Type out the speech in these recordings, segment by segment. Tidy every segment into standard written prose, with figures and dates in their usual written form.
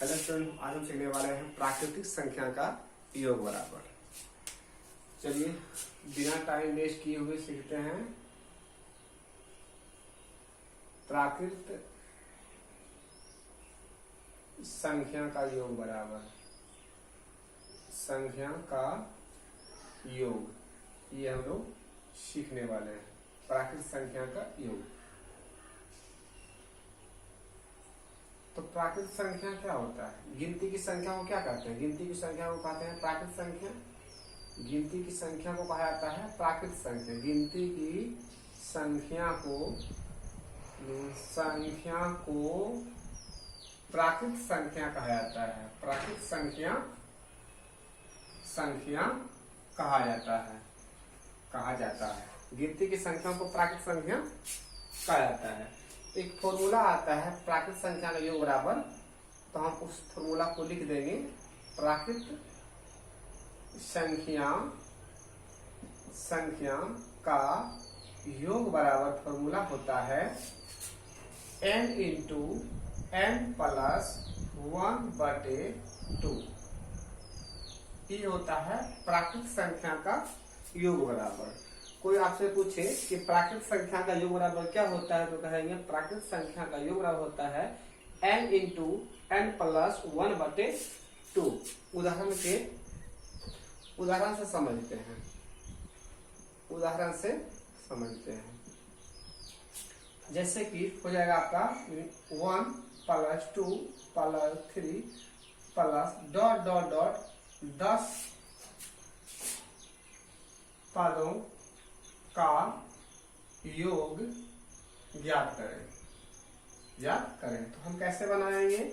Hello student, आज हम सीखने वाले हैं प्राकृतिक संख्या का योग बराबर। चलिए बिना टाइम वेस्ट किए हुए सीखते हैं प्राकृतिक संख्या का योग बराबर। संख्या का योग, ये हम लोग सीखने वाले हैं प्राकृतिक संख्या का योग। तो प्राकृतिक संख्या क्या होता है? गिनती की संख्या को क्या कहते हैं? गिनती की संख्या को कहते हैं प्राकृतिक संख्या। गिनती की संख्या को कहा जाता है प्राकृतिक संख्या। गिनती की संख्या को प्राकृतिक संख्या कहा जाता है। प्राकृतिक संख्या कहा जाता है। गिनती की संख्या को प्राकृतिक संख्या कहा जाता है। एक फॉर्मूला आता है प्राकृतिक संख्या का योग बराबर, तो हम उस फॉर्मूला को लिख देंगे। प्राकृतिक संख्या का योग बराबर फॉर्मूला होता है n इंटू n प्लस 1/2। ये होता है प्राकृतिक संख्या का योग बराबर। कोई आपसे पूछे कि प्राकृतिक संख्या का योग बराबर क्या होता है, तो कहेंगे प्राकृतिक संख्या का योग बराबर होता है n इंटू n प्लस 1/2। उदाहरण से समझते हैं। जैसे कि हो जाएगा आपका 1 प्लस 2 प्लस 3 प्लस ... 10 पदों का योग ज्ञात करें। तो हम कैसे बनाएंगे?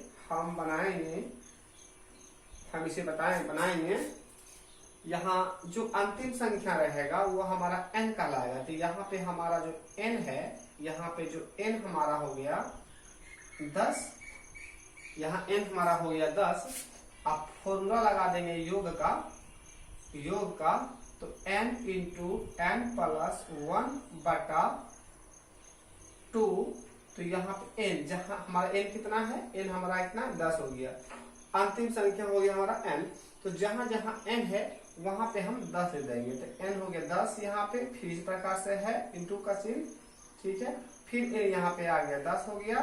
हम इसे बनाएंगे। यहाँ जो अंतिम संख्या रहेगा वो हमारा n कहलाएगा। तो यहाँ पे हमारा जो n है, यहाँ पे जो n हमारा हो गया 10। यहाँ n हमारा हो गया 10। आप फॉर्मूला लगा देंगे योग का, तो n इंटू n प्लस 1/2। तो यहाँ पे n, जहाँ हमारा n कितना है, n हमारा इतना 10 हो गया। अंतिम संख्या हो गया हमारा n। तो जहाँ n है वहां पे हम 10 ले देंगे। तो n हो गया 10 यहाँ पे, फिर इस प्रकार से है इंटू का चिन्ह, ठीक है। फिर n यहाँ पे आ गया 10 हो गया,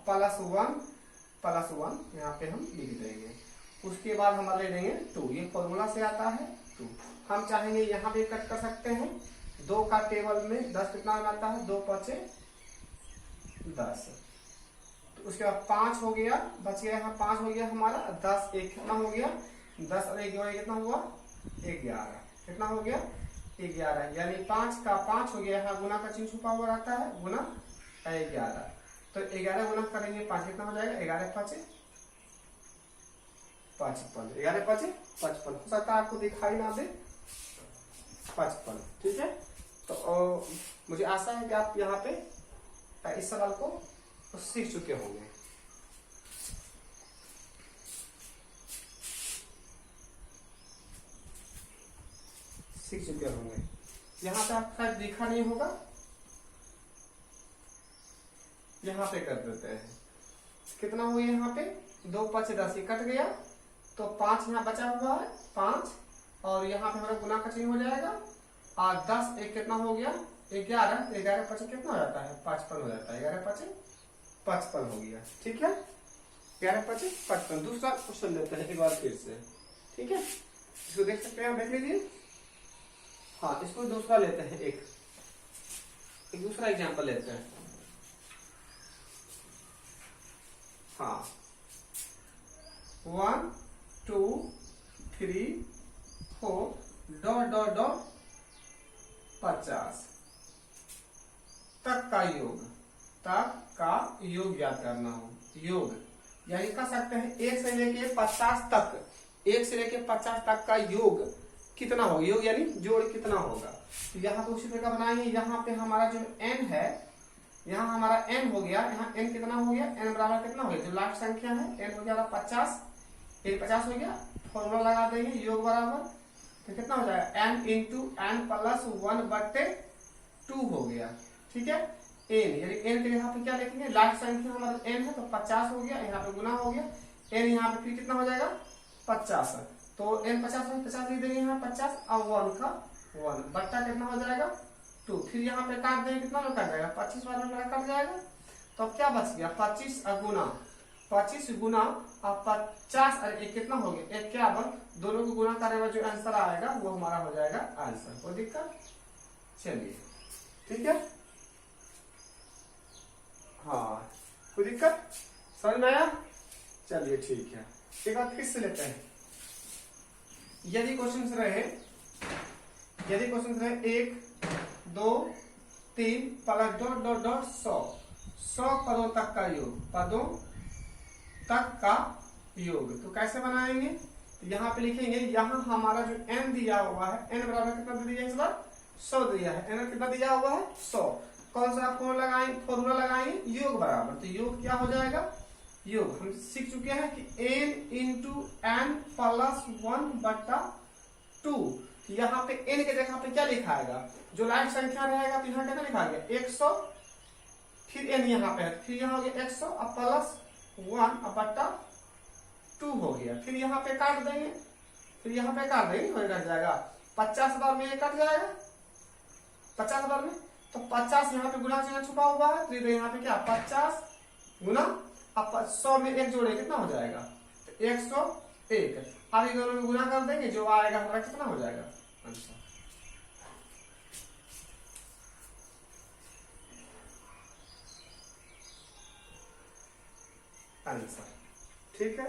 प्लस 1 यहाँ पे हम लिख देंगे। उसके बाद हम ले देंगे 2। ये फॉर्मूला से आता है 2। हम चाहेंगे यहाँ पे कट कर सकते हैं। 2 का टेबल में 10 कितना आता है? 2 × 5 = 10। तो उसके बाद 5 हो गया, बच गया यहाँ 5 हो गया हमारा। 10 1 कितना हो गया? 10 और 1 कितना हुआ? 11। कितना हो गया? 11। यानी 5 का 5 हो गया। यहाँ गुना का चिन्ह छुपा हुआ रहता है, गुना 11। तो 11 गुना करेंगे 5 कितना हो जाएगा? 11 × 5 = 55। 11 × 5 = 55। हो सकता है आपको दिखाई ना दे, 55, ठीक है। तो मुझे आशा है कि आप यहाँ पे इस सवाल को सीख चुके होंगे। यहाँ पे आप शायद देखा नहीं होगा, यहाँ पे कर देते हैं। कितना हुआ यहाँ पे? 2 × 5 = 10, कट गया। तो 5 यहाँ बचा हुआ है 5, और यहाँ पे हमारा गुना का चिन्ह हो जाएगा। और 10 1 कितना हो गया? 11। 11 × 5 कितना हो जाता है? 55 हो जाता है। 11 × 5 = 55 हो गया, ठीक है। 11 × 5 = 55। दूसरा क्वेश्चन लेते हैं एक बार फिर से, ठीक है। इसको देख सकते हैं, देख लीजिए। हाँ, इसको दूसरा लेते हैं। एक दूसरा एग्जाम्पल लेते हैं। हाँ, 1 2 3 4 ... 50 तक का योग ज्ञात करना हो। योग यानी कह सकते हैं 1 से लेके 50 तक, 1 से लेके 50 तक का योग कितना होगा? योग यानी जोड़ कितना होगा? तो यहाँ पे उसी प्रकार बनाएंगे। यहाँ पे हमारा जो n है, यहाँ हमारा n हो गया। यहाँ n कितना हो गया? n बराबर कितना हो गया? जो लास्ट संख्या है n हो गया 50। 50 हो गया। फॉर्मूला लगा देंगे योग बराबर, तो कितना हो जाएगा? n इंटू n प्लस 1/2 हो गया, ठीक है। n यानी n के यहाँ पे क्या लिखेंगे? लास्ट संख्या हमारा n है, तो 50 हो गया। यहाँ पे गुना हो गया। n यहाँ पे फिर कितना हो जाएगा 50 है, तो n 50 है, 50 लिख देंगे यहाँ 50 और 1 का 1 बट्टा कितना हो जाएगा 2, फिर यहाँ पे काट देंगे कितना में कट जाएगा 25 वाला मेरा कट जाएगा। तो अब क्या बच गया 25 गुना 25 गुना अब 50 और 1 कितना हो गया 51, दोनों को गुना करने में जो आंसर आएगा वो हमारा हो जाएगा आंसर। कोई दिक्कत? चलिए ठीक है, हाँ कोई दिक्कत समझ में आया? चलिए ठीक है, एक बात फिर से लेते हैं। यदि क्वेश्चन रहे 1 2 3 प्लस डॉट डॉट डॉट 100 पदों तक का योग, पदों तक का योग, तो कैसे बनाएंगे? तो यहाँ पे लिखेंगे, यहाँ हमारा जो n दिया हुआ है n बराबर कितना दे दिया इस बार 100 दिया है, n कितना दिया हुआ है 100, कौन सा फॉर्मूला लगाएंगे योग बराबर, तो योग क्या हो जाएगा, योग हम सीख चुके हैं कि n इंटू n प्लस 1/2, यहाँ पे n के जगह पे क्या लिखाएगा, जो लाइक संख्या रहेगा तो यहाँ कितना लिखा गया 100, फिर n यहाँ पे है, फिर यहाँ हो गया 100 अब प्लस 1/2 हो गया, फिर यहाँ पे काट देंगे, फिर यहाँ पे काट देंगे वही कट जाएगा 50 बार में ये कट जाएगा 50 बार में, तो 50 यहाँ पे गुना चिन्ह छुपा हुआ है, तो यहाँ पे क्या 50 गुना अब 100 में 1 जोड़े कितना हो जाएगा तो 101, अब इन दोनों में गुना कर देंगे, जो आएगा हमारा कितना हो जाएगा आंसर। आंसर ठीक है।